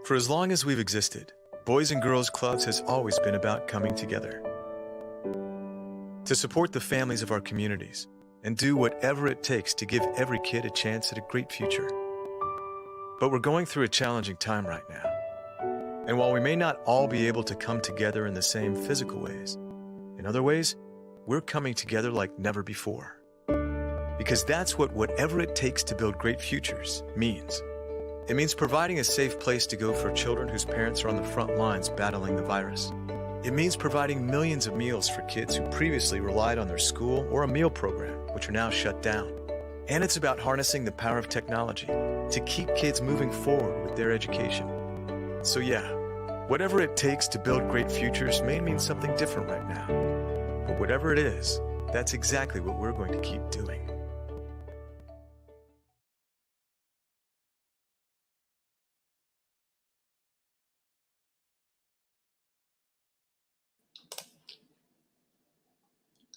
For as long as we've existed, Boys and Girls Clubs has always been about coming together to support the families of our communities and do whatever it takes to give every kid a chance at a great future. But we're going through a challenging time right now. And while we may not all be able to come together in the same physical ways, in other ways, we're coming together like never before. Because that's what whatever it takes to build great futures means. It means providing a safe place to go for children whose parents are on the front lines battling the virus. It means providing millions of meals for kids who previously relied on their school or a meal program, which are now shut down. And it's about harnessing the power of technology to keep kids moving forward with their education. So yeah, whatever it takes to build great futures may mean something different right now. But whatever it is, that's exactly what we're going to keep doing.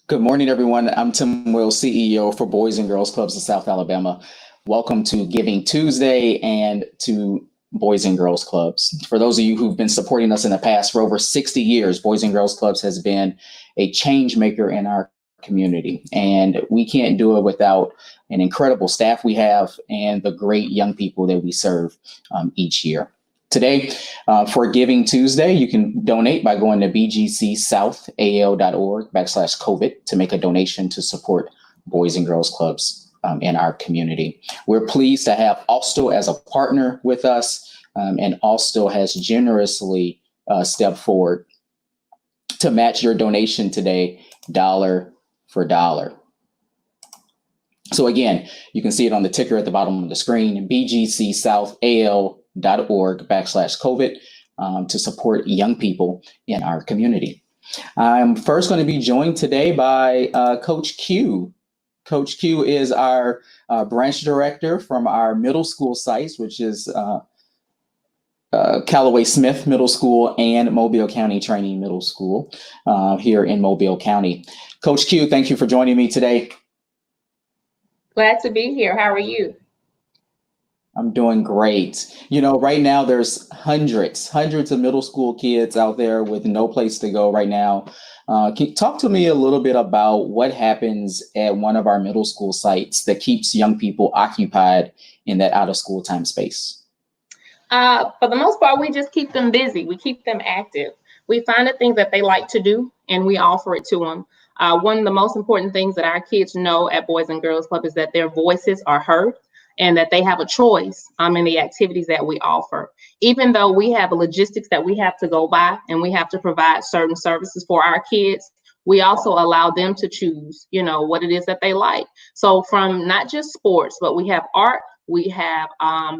Good morning, everyone. I'm Tim Will, CEO for Boys and Girls Clubs of South Alabama. Welcome to Giving Tuesday and to Boys and Girls Clubs. For those of you who've been supporting us in the past, for over 60 years, Boys and Girls Clubs has been a change maker in our community. And we can't do it without an incredible staff we have and the great young people that we serve each year. Today, for Giving Tuesday, you can donate by going to bgcsouthal.org/COVID to make a donation to support Boys and Girls Clubs in our community. We're pleased to have Alstom as a partner with us, and Alstom has generously stepped forward to match your donation today, dollar for dollar. So again, you can see it on the ticker at the bottom of the screen, bgcsouthal.org/COVID to support young people in our community. I'm first going to be joined today by Coach Q. Coach Q is our branch director from our middle school sites, which is Callaway Smith Middle School and Mobile County Training Middle School here in Mobile County. Coach Q, thank you for joining me today. Glad to be here. How are you? I'm doing great. You know, right now there's hundreds of middle school kids out there with no place to go right now. Can you talk to me a little bit about what happens at one of our middle school sites that keeps young people occupied in that out of school time space? For the most part, we just keep them busy. We keep them active. We find the things that they like to do and we offer it to them. One of the most important things that our kids know at Boys and Girls Club is that their voices are heard and that they have a choice in the activities that we offer. Even though we have logistics that we have to go by and we have to provide certain services for our kids, we also allow them to choose, what it is that they like. So from not just sports, but we have art, we have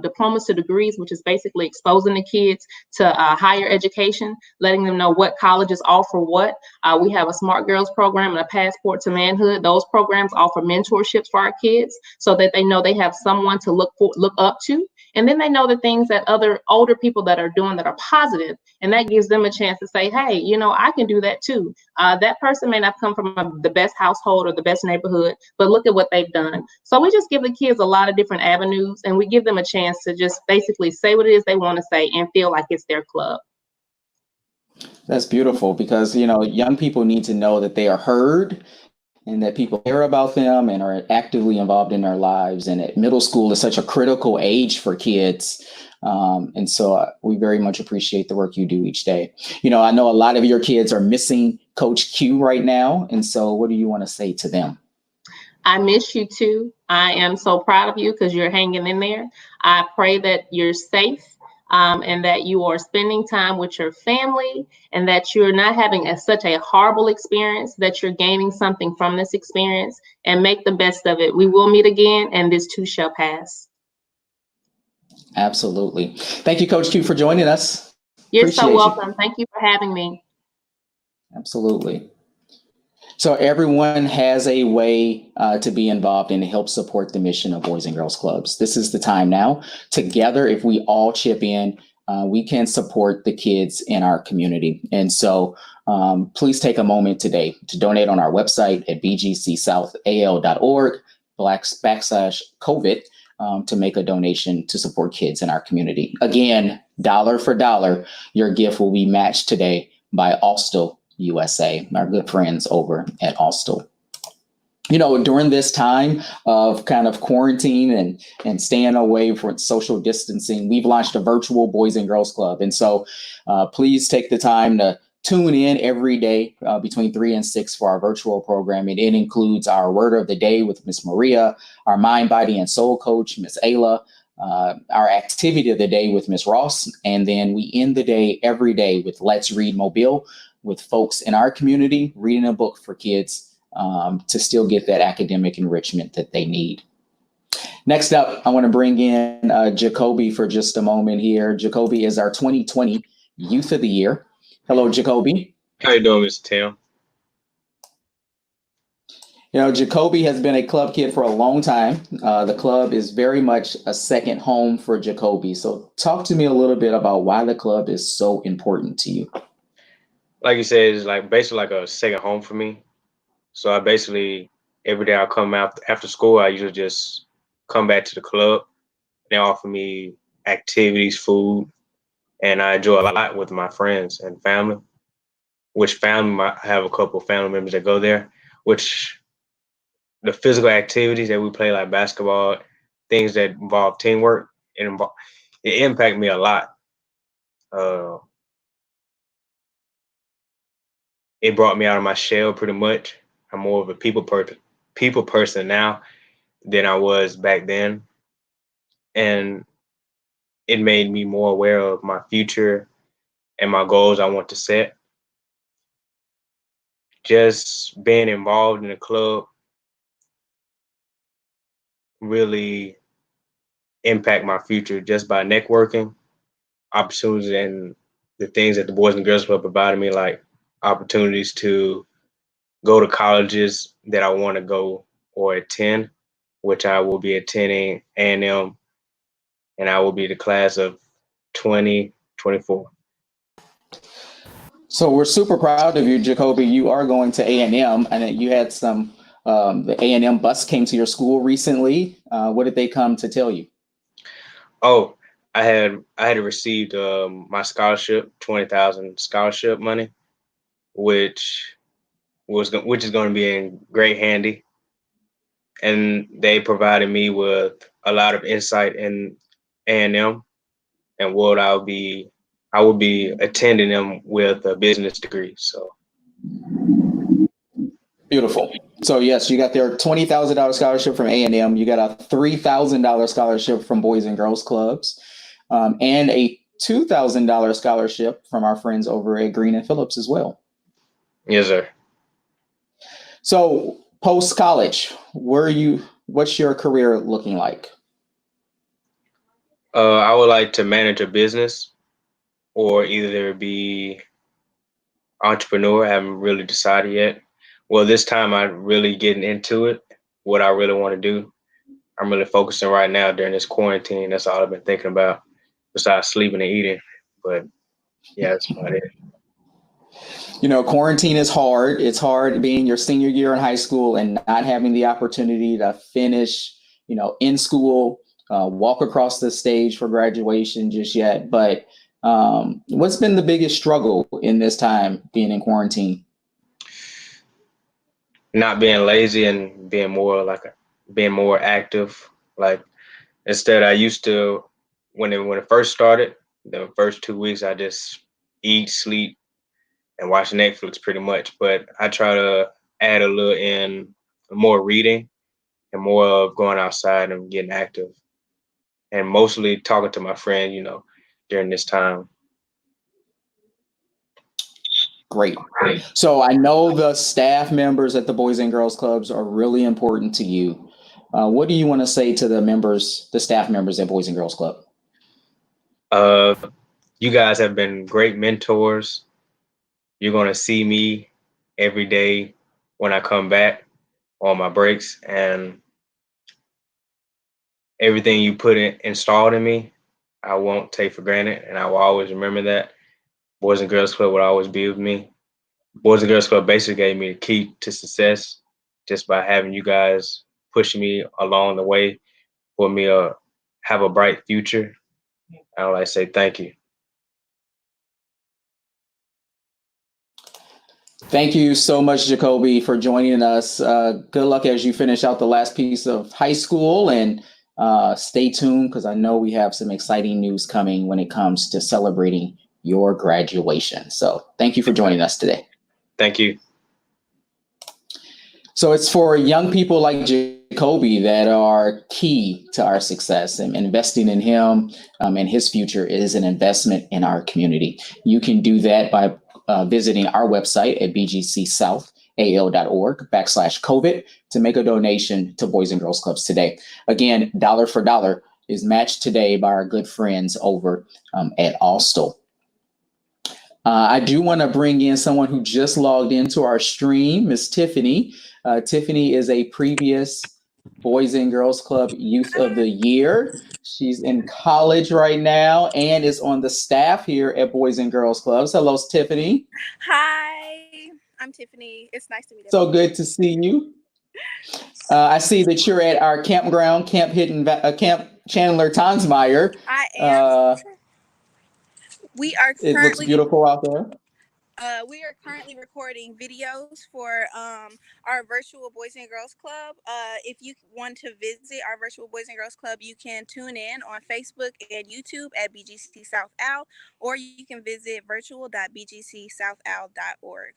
diplomas to degrees, which is basically exposing the kids to higher education, letting them know what colleges offer what. We have a Smart Girls program and a Passport to Manhood. Those programs offer mentorships for our kids so that they know they have someone to look up to. And then they know the things that other older people that are doing that are positive. And that gives them a chance to say, hey, I can do that too. That person may not come from the best household or the best neighborhood, but look at what they've done. So we just give the kids a lot of different avenues and we give them a chance to just basically say what it is they want to say and feel like it's their club. That's beautiful because, young people need to know that they are heard and that people care about them and are actively involved in their lives. And at middle school is such a critical age for kids. And so we very much appreciate the work you do each day. I know a lot of your kids are missing Coach Q right now. And so what do you want to say to them? I miss you too. I am so proud of you because you're hanging in there. I pray that you're safe. And that you are spending time with your family and that you're not having such a horrible experience, that you're gaining something from this experience and make the best of it. We will meet again and this too shall pass. Absolutely. Thank you, Coach Q, for joining us. You're so welcome. Thank you for having me. Absolutely. So everyone has a way to be involved and help support the mission of Boys and Girls Clubs. This is the time now. Together, if we all chip in, we can support the kids in our community. And so please take a moment today to donate on our website at bgcsouthal.org/COVID to make a donation to support kids in our community. Again, dollar for dollar, your gift will be matched today by Austell USA, our good friends over at Austell. You know, during this time of kind of quarantine and staying away from social distancing, we've launched a virtual Boys and Girls Club. And so please take the time to tune in every day between 3 and 6 for our virtual programming. It includes our Word of the Day with Miss Maria, our Mind, Body, and Soul coach, Miss Ayla, our Activity of the Day with Miss Ross, and then we end the day every day with Let's Read Mobile with folks in our community reading a book for kids to still get that academic enrichment that they need. Next up, I want to bring in Jacoby for just a moment here. Jacoby is our 2020 Youth of the Year. Hello, Jacoby. How you doing, Mr. Tim? You know, Jacoby has been a club kid for a long time. The club is very much a second home for Jacoby. So talk to me a little bit about why the club is so important to you. Like you said, it's like basically like a second home for me. So I basically, every day I come out after school, I usually just come back to the club. They offer me activities, food, and I enjoy a lot with my friends and family, I have a couple of family members that go there, which the physical activities that we play, like basketball, things that involve teamwork, it impact me a lot. It brought me out of my shell pretty much. I'm more of a people person now than I was back then. And it made me more aware of my future and my goals I want to set. Just being involved in the club really impact my future just by networking, opportunities, and the things that the Boys and Girls Club provided me, like opportunities to go to colleges that I want to go or attend, which I will be attending A&M, and I will be the class of 2024. So we're super proud of you, Jacoby. You are going to A&M, and you had some, the A&M bus came to your school recently. What did they come to tell you? Oh, I had received my scholarship, 20,000 scholarship money, which is going to be in great handy. And they provided me with a lot of insight in A&M and what I will be attending them with a business degree. So beautiful. So yes, you got their $20,000 scholarship from A&M. You got a $3,000 scholarship from Boys and Girls Clubs, and a $2,000 scholarship from our friends over at Green and Phillips as well. Yes, sir. So post college, what's your career looking like? I would like to manage a business or either be entrepreneur. I haven't really decided yet. Well, this time I'm really getting into it, what I really want to do. I'm really focusing right now during this quarantine. That's all I've been thinking about besides sleeping and eating. But yeah, that's about it. You know, quarantine is hard. It's hard being your senior year in high school and not having the opportunity to finish, you know, in school, walk across the stage for graduation just yet. But what's been the biggest struggle in this time being in quarantine? Not being lazy and being more active. Like instead, I used to when it first started, the first 2 weeks, I just eat, sleep, and watch Netflix pretty much. But I try to add a little in more reading and more of going outside and getting active, and mostly talking to my friend, during this time. Great. So I know the staff members at the Boys and Girls Clubs are really important to you. What do you want to say to the staff members at Boys and Girls Club? You guys have been great mentors. You're going to see me every day when I come back on my breaks, and everything you installed in me, I won't take for granted, and I will always remember that. Boys and Girls Club will always be with me. Boys and Girls Club basically gave me the key to success just by having you guys pushing me along the way for me have a bright future. I would like to say thank you. Thank you so much, Jacoby, for joining us. Good luck as you finish out the last piece of high school, and stay tuned because I know we have some exciting news coming when it comes to celebrating your graduation. So thank you for joining us today. Thank you. So it's for young people like Jacoby that are key to our success, and investing in him and his future is an investment in our community. You can do that by visiting our website at bgcsouthaal.org/COVID to make a donation to Boys and Girls Clubs today. Again, dollar for dollar is matched today by our good friends over at Alstel. I do want to bring in someone who just logged into our stream, Miss Tiffany. Tiffany is a previous Boys and Girls Club Youth of the Year. She's in college right now and is on the staff here at Boys and Girls Clubs. Hello, Tiffany. Hi, I'm Tiffany. It's nice to meet you. So good to see you. I see that you're at our campground, Camp Chandler Tonsmeyer. I am. We are currently. It looks beautiful out there. We are currently recording videos for our virtual Boys and Girls Club. If you want to visit our virtual Boys and Girls Club, you can tune in on Facebook and YouTube at BGC South Al, or you can visit virtual.bgcsouthaal.org.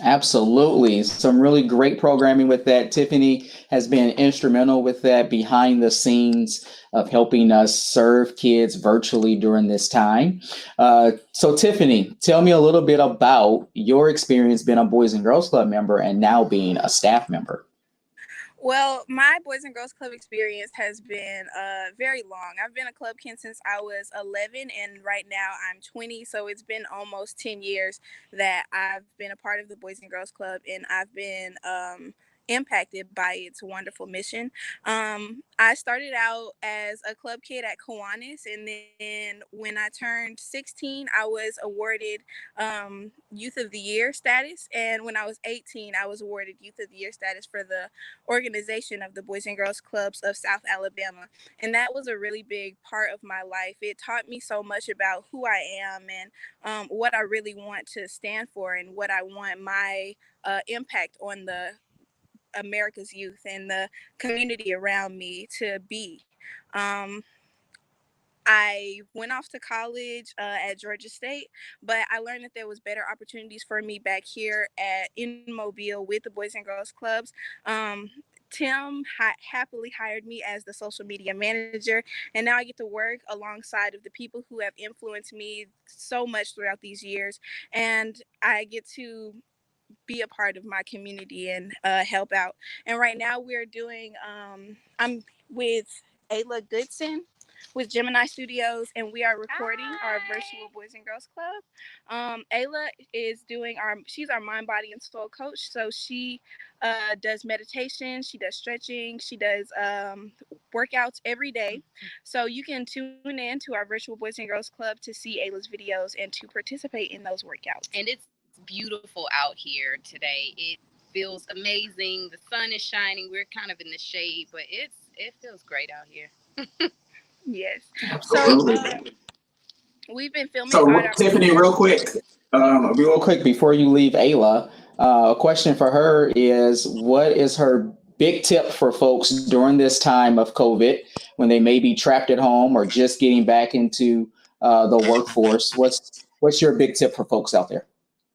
Absolutely. Some really great programming with that. Tiffany has been instrumental with that behind the scenes of helping us serve kids virtually during this time. So Tiffany, tell me a little bit about your experience being a Boys and Girls Club member and now being a staff member. Well, my Boys and Girls Club experience has been very long. I've been a club kid since I was 11, and right now I'm 20. So it's been almost 10 years that I've been a part of the Boys and Girls Club, and I've been impacted by its wonderful mission. I started out as a club kid at Kiwanis, and then when I turned 16, I was awarded Youth of the Year status, and when I was 18, I was awarded Youth of the Year status for the organization of the Boys and Girls Clubs of South Alabama, and that was a really big part of my life. It taught me so much about who I am and what I really want to stand for and what I want my impact on the America's youth and the community around me to be. I went off to college at Georgia State, but I learned that there was better opportunities for me back here in Mobile with the Boys and Girls Clubs. Tim happily hired me as the social media manager, and now I get to work alongside of the people who have influenced me so much throughout these years, and I get to be a part of my community and help out. And right now we're doing, I'm with Ayla Goodson with Gemini Studios, and we are recording our virtual Boys and Girls Club. Ayla is doing she's our mind, body, and soul coach. So she does meditation, she does stretching, she does workouts every day. So you can tune in to our virtual Boys and Girls Club to see Ayla's videos and to participate in those workouts. And it's beautiful out here today. It feels amazing. The sun is shining. We're kind of in the shade, but it feels great out here. Yes. Absolutely. So we've been filming. So Tiffany, real quick before you leave Ayla, a question for her is, what is her big tip for folks during this time of COVID when they may be trapped at home or just getting back into the workforce? What's your big tip for folks out there?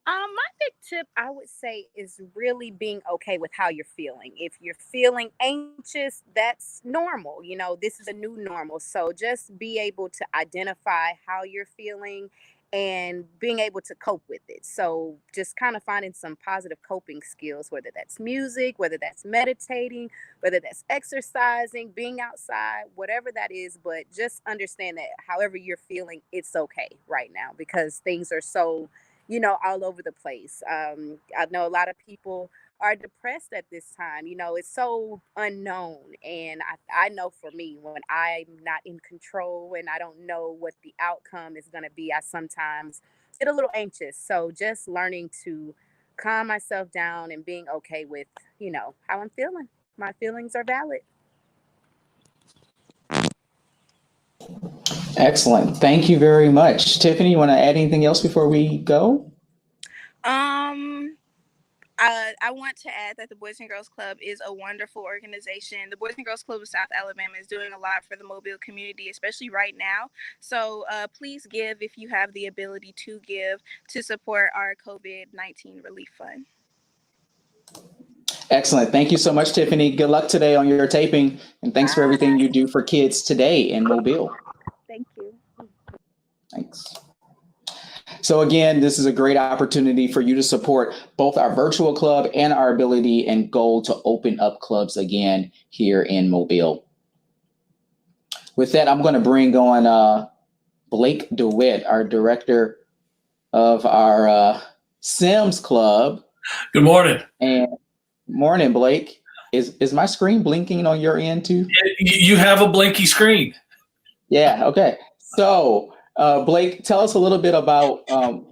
My big tip, I would say, is really being okay with how you're feeling. If you're feeling anxious, that's normal. You know, this is a new normal. So just be able to identify how you're feeling and being able to cope with it. So just kind of finding some positive coping skills, whether that's music, whether that's meditating, whether that's exercising, being outside, whatever that is. But just understand that however you're feeling, it's okay right now because things are so, you know, all over the place. I know a lot of people are depressed at this time. You know, it's so unknown. And I know for me, when I'm not in control and I don't know what the outcome is going to be, I sometimes get a little anxious. So just learning to calm myself down and being okay with, you know, how I'm feeling. My feelings are valid. Excellent. Thank you very much. Tiffany, you want to add anything else before we go? I want to add that the Boys and Girls Club is a wonderful organization. The Boys and Girls Club of South Alabama is doing a lot for the Mobile community, especially right now. So please give if you have the ability to give to support our COVID-19 relief fund. Excellent. Thank you so much, Tiffany. Good luck today on your taping, and thanks for everything you do for kids today in Mobile. Thank you. Thanks. So again, this is a great opportunity for you to support both our virtual club and our ability and goal to open up clubs again here in Mobile. With that, I'm going to bring on Blake DeWitt, our director of our Sims Club. Good morning. And morning, Blake. Is my screen blinking on your end too? You have a blinky screen. Yeah. Okay. So, Blake, tell us a little bit about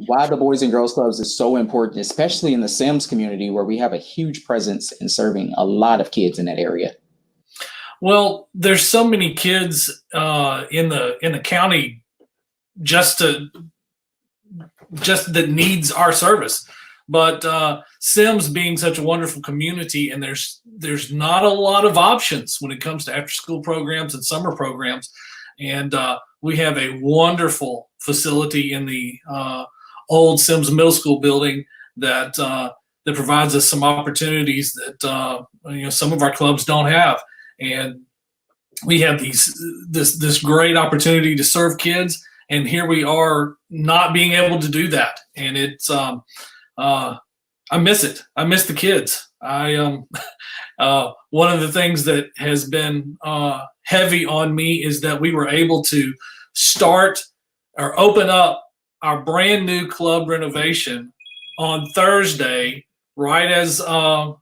why the Boys and Girls Clubs is so important, especially in the Sims community, where we have a huge presence in serving a lot of kids in that area. Well, there's so many kids in the county just that needs our service. But Sims being such a wonderful community, and there's not a lot of options when it comes to after school programs and summer programs. And we have a wonderful facility in the old Sims Middle School building that provides us some opportunities that some of our clubs don't have. And we have this great opportunity to serve kids, and here we are not being able to do that. And it's I miss it. I miss the kids. One of the things that has been heavy on me is that we were able to start or open up our brand new club renovation on Thursday, right as the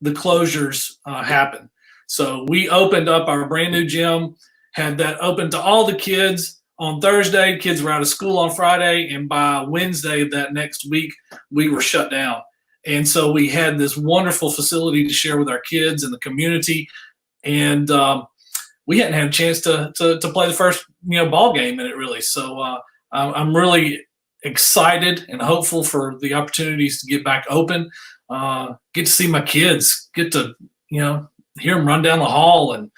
closures happen. So we opened up our brand new gym, had that open to all the kids on Thursday. Kids were out of school on Friday, and by Wednesday that next week, we were shut down. And so we had this wonderful facility to share with our kids and the community. And we hadn't had a chance to play the first ball game in it, really. So I'm really excited and hopeful for the opportunities to get back open, get to see my kids, get to hear them run down the hall and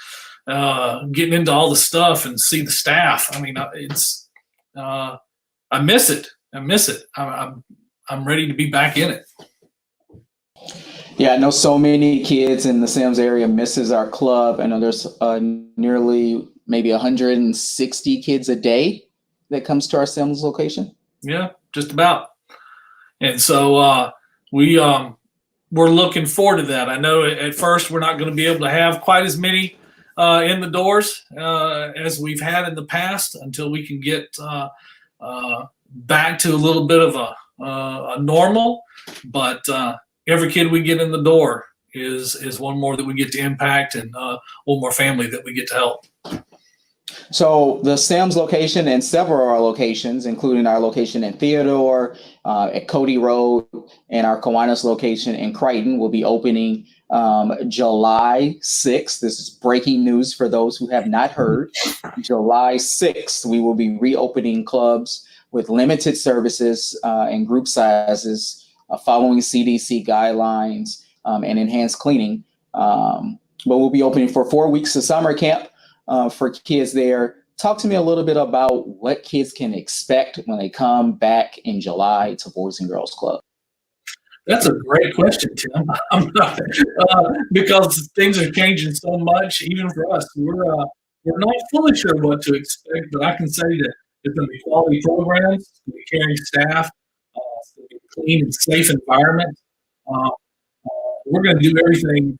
getting into all the stuff and see the staff. I mean, it's I miss it. I'm ready to be back in it. Yeah, I know so many kids in the Sims area misses our club. I know there's nearly maybe 160 kids a day that comes to our Sims location. Yeah, just about. And so we're looking forward to that. I know at first we're not going to be able to have quite as many in the doors as we've had in the past until we can get back to a little bit of a normal. But every kid we get in the door is one more that we get to impact, and one more family that we get to help. So the Sims location and several of our locations, including our location in Theodore, at Cody Road, and our Kiwanis location in Crichton, will be opening July 6th. This is breaking news for those who have not heard. July 6th, we will be reopening clubs with limited services and group sizes, following CDC guidelines and enhanced cleaning. But we'll be opening for 4 weeks of summer camp for kids there. Talk to me a little bit about what kids can expect when they come back in July to Boys and Girls Club. That's a great question, Tim. Because things are changing so much, even for us. We're not fully sure what to expect, but I can say that there's going to be quality programs, it's going to be caring staff, it's going to be a clean and safe environment. We're going to do everything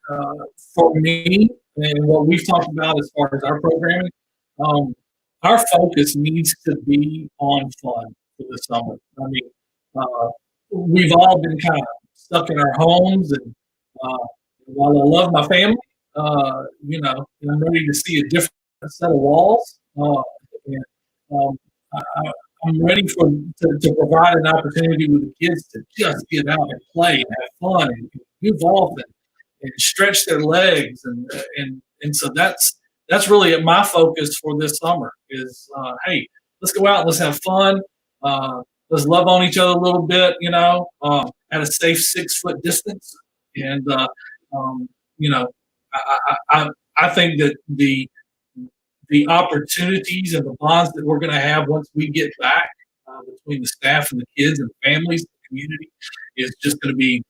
for me and what we've talked about as far as our programming. Our focus needs to be on fun for the summer. I mean, we've all been kind of stuck in our homes, and while I love my family, I'm ready to see a different set of walls. I'm ready to provide an opportunity with the kids to just get out and play and have fun and move off and stretch their legs, and so that's that's really my focus for this summer is, hey, let's go out and let's have fun. Let's love on each other a little bit, at a safe 6-foot distance. And, I think that the opportunities and the bonds that we're going to have once we get back between the staff and the kids and the families, the community, is just going to be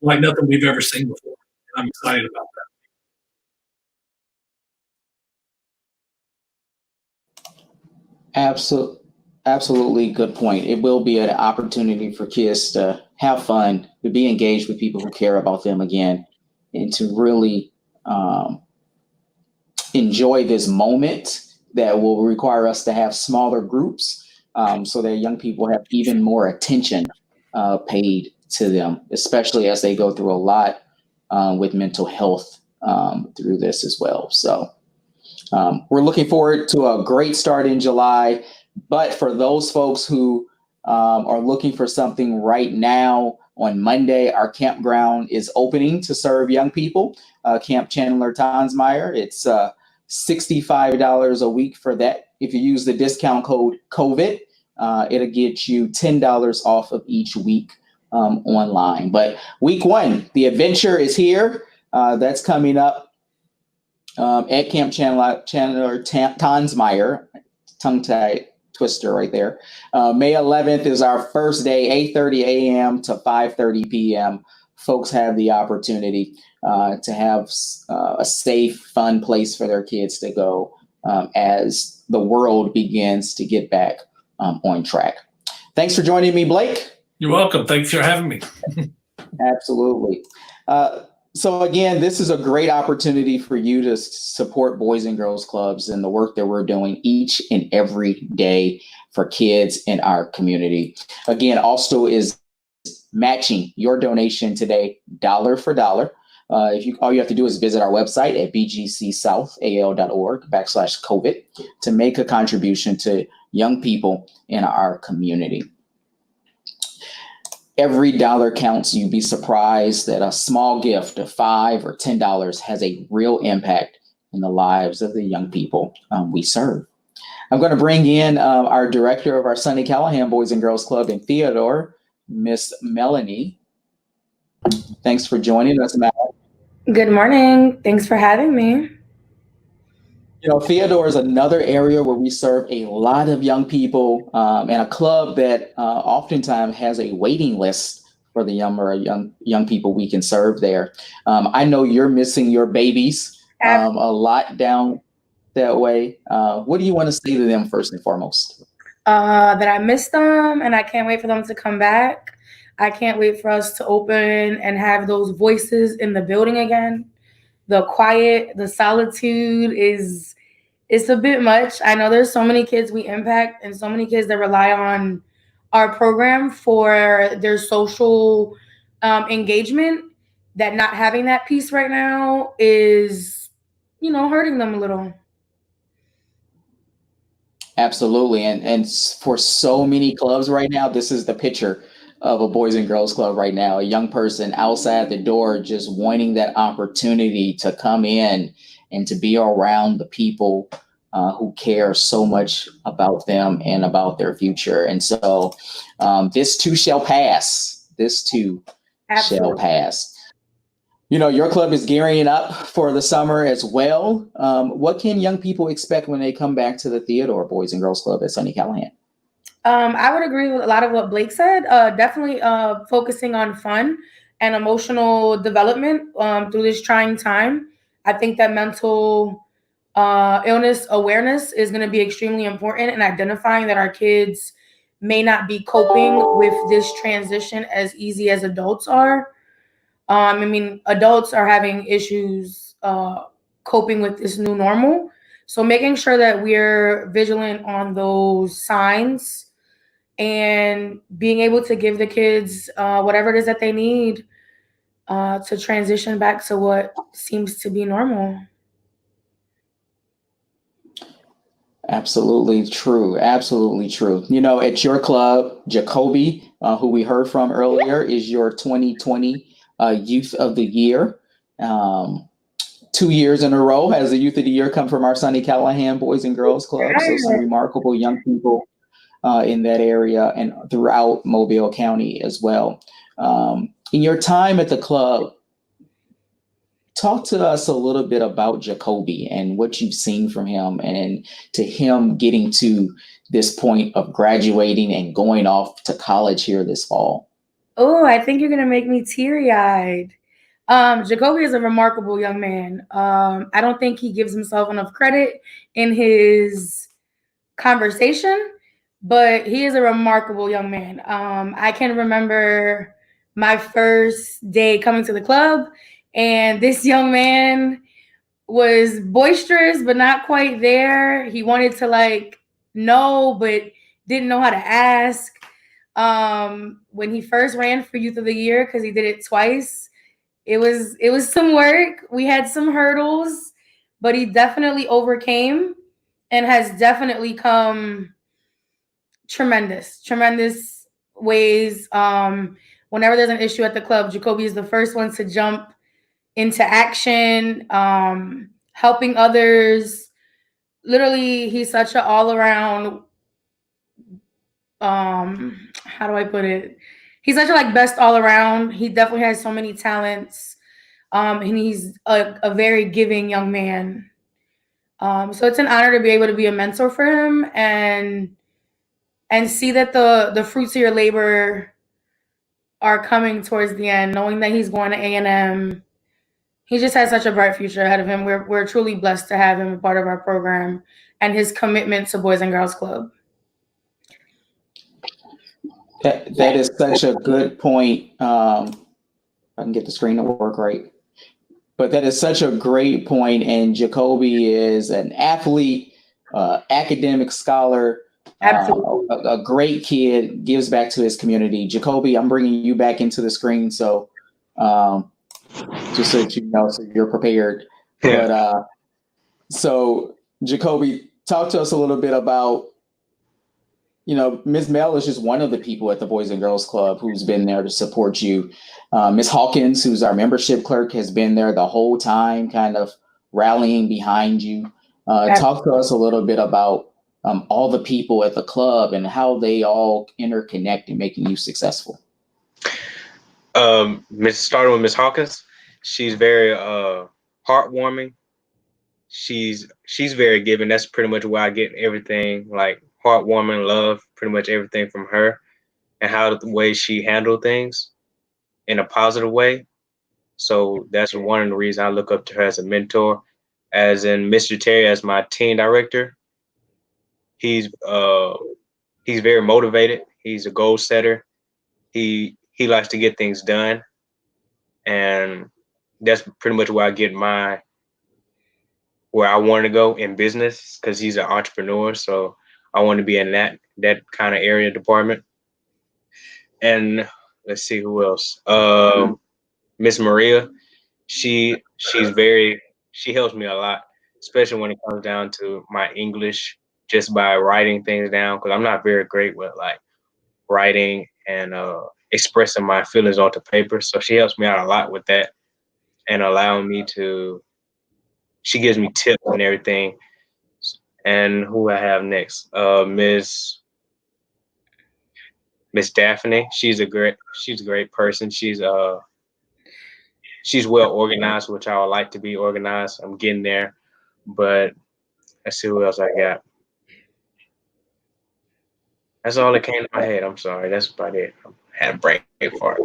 like nothing we've ever seen before. I'm excited about that. Absolutely good point. It will be an opportunity for kids to have fun, to be engaged with people who care about them again, and to really enjoy this moment that will require us to have smaller groups so that young people have even more attention paid to them, especially as they go through a lot with mental health through this as well. So we're looking forward to a great start in July. But for those folks who are looking for something right now, on Monday, our campground is opening to serve young people. Camp Chandler Tonsmeyer. It's $65 a week for that. If you use the discount code COVID, it'll get you $10 off of each week online. But week one, the adventure is here. That's coming up at Camp Chandler Tonsmeyer. Tongue-tied twister right there. May 11th is our first day, 8:30 a.m. to 5:30 p.m. Folks have the opportunity to have a safe, fun place for their kids to go as the world begins to get back on track. Thanks for joining me, Blake. You're welcome. Thanks for having me. Absolutely. So again, this is a great opportunity for you to support Boys and Girls Clubs and the work that we're doing each and every day for kids in our community. Again, also is matching your donation today, dollar for dollar. All you have to do is visit our website at bgcsouthl.org/COVID to make a contribution to young people in our community. Every dollar counts. You'd be surprised that a small gift of $5 or $10 has a real impact in the lives of the young people we serve. I'm going to bring in our director of our Sonny Callahan Boys and Girls Club in Theodore, Miss Melanie. Thanks for joining us, Melanie. Good morning. Thanks for having me. Theodore is another area where we serve a lot of young people and a club that oftentimes has a waiting list for the young people we can serve there. I know you're missing your babies a lot down that way. What do you want to say to them first and foremost? That I miss them and I can't wait for them to come back. I can't wait for us to open and have those voices in the building again. The quiet, the solitude it's a bit much. I know there's so many kids we impact and so many kids that rely on our program for their social engagement, that not having that piece right now is, hurting them a little. Absolutely. And for so many clubs right now, this is the picture of a Boys and Girls Club right now, a young person outside the door just wanting that opportunity to come in and to be around the people who care so much about them and about their future. And so this too shall pass. This too shall pass. Your club is gearing up for the summer as well. What can young people expect when they come back to the Theodore Boys and Girls Club at Sonny Callahan? I would agree with a lot of what Blake said. Definitely focusing on fun and emotional development through this trying time. I think that mental illness awareness is going to be extremely important in identifying that our kids may not be coping with this transition as easy as adults are. Adults are having issues coping with this new normal. So making sure that we're vigilant on those signs and being able to give the kids whatever it is that they need to transition back to what seems to be normal. Absolutely true. Absolutely true. At your club, Jacoby, who we heard from earlier, is your 2020 Youth of the Year. 2 years in a row has the Youth of the Year come from our Sonny Callahan Boys and Girls Club. So some remarkable young people in that area and throughout Mobile County as well. In your time at the club, talk to us a little bit about Jacoby and what you've seen from him and to him getting to this point of graduating and going off to college here this fall. Oh, I think you're going to make me teary-eyed. Jacoby is a remarkable young man. I don't think he gives himself enough credit in his conversation, but he is a remarkable young man. I can remember my first day coming to the club, and this young man was boisterous, but not quite there. He wanted to know, but didn't know how to ask. When he first ran for Youth of the Year, because he did it twice, it was some work. We had some hurdles, but he definitely overcame and has definitely come tremendous ways. Whenever there's an issue at the club, Jacoby is the first one to jump into action, helping others. Literally, he's such an all-around, how do I put it? He's such a best all around. He definitely has so many talents. And he's a very giving young man. So it's an honor to be able to be a mentor for him and see that the fruits of your labor are coming towards the end, knowing that he's going to A&M. He just has such a bright future ahead of him. We're truly blessed to have him a part of our program and his commitment to Boys and Girls Club. That is such a good point. I can get the screen to work right. But that is such a great point. And Jacoby is an athlete, academic scholar, a great kid, gives back to his community. Jacoby, I'm bringing you back into the screen. So just so that you know, so you're prepared. Yeah. But so Jacoby, talk to us a little bit about, Ms. Mel is just one of the people at the Boys and Girls Club who's been there to support you. Ms. Hawkins, who's our membership clerk, has been there the whole time, kind of rallying behind you. Talk to us a little bit about all the people at the club and how they all interconnect in making you successful. Starting with Ms. Hawkins, she's very heartwarming. She's very giving. That's pretty much where I get everything, heartwarming, love, pretty much everything from her, and how the way she handled things in a positive way. So that's one of the reasons I look up to her as a mentor. As in Mr. Terry, as my team director, he's very motivated. He's a goal setter. He likes to get things done, and that's pretty much where I get where I want to go in business, because he's an entrepreneur. So I want to be in that kind of area department. And let's see who else. Miss Maria, she helps me a lot, especially when it comes down to my English, just by writing things down, because I'm not very great with writing and expressing my feelings onto paper. So she helps me out a lot with that and allowing me to. She gives me tips and everything. And who I have next? Miss Daphne. She's a great person. She's well organized, which I would like to be organized. I'm getting there, but let's see who else I got. That's all that came to my head. I'm sorry. That's about it. I had a break for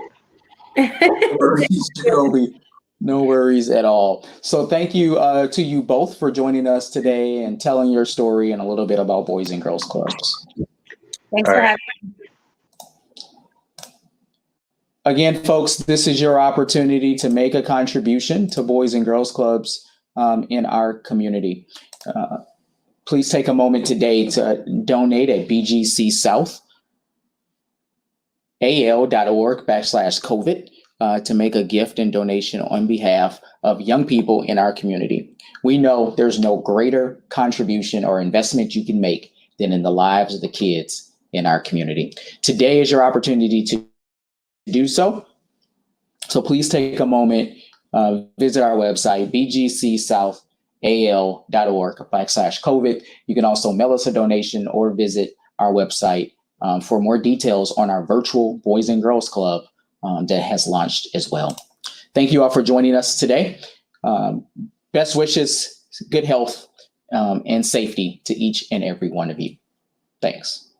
it. No worries at all. So thank you to you both for joining us today and telling your story and a little bit about Boys and Girls Clubs. Thanks for having me. Again, folks, this is your opportunity to make a contribution to Boys and Girls Clubs in our community. Please take a moment today to donate at bgcsouthal.org/COVID. To make a gift and donation on behalf of young people in our community. We know there's no greater contribution or investment you can make than in the lives of the kids in our community. Today is your opportunity to do so. So please take a moment visit our website, bgcsouthal.org/COVID. You can also mail us a donation or visit our website for more details on our virtual Boys and Girls Club that has launched as well. Thank you all for joining us today. Best wishes, good health, and safety to each and every one of you. Thanks.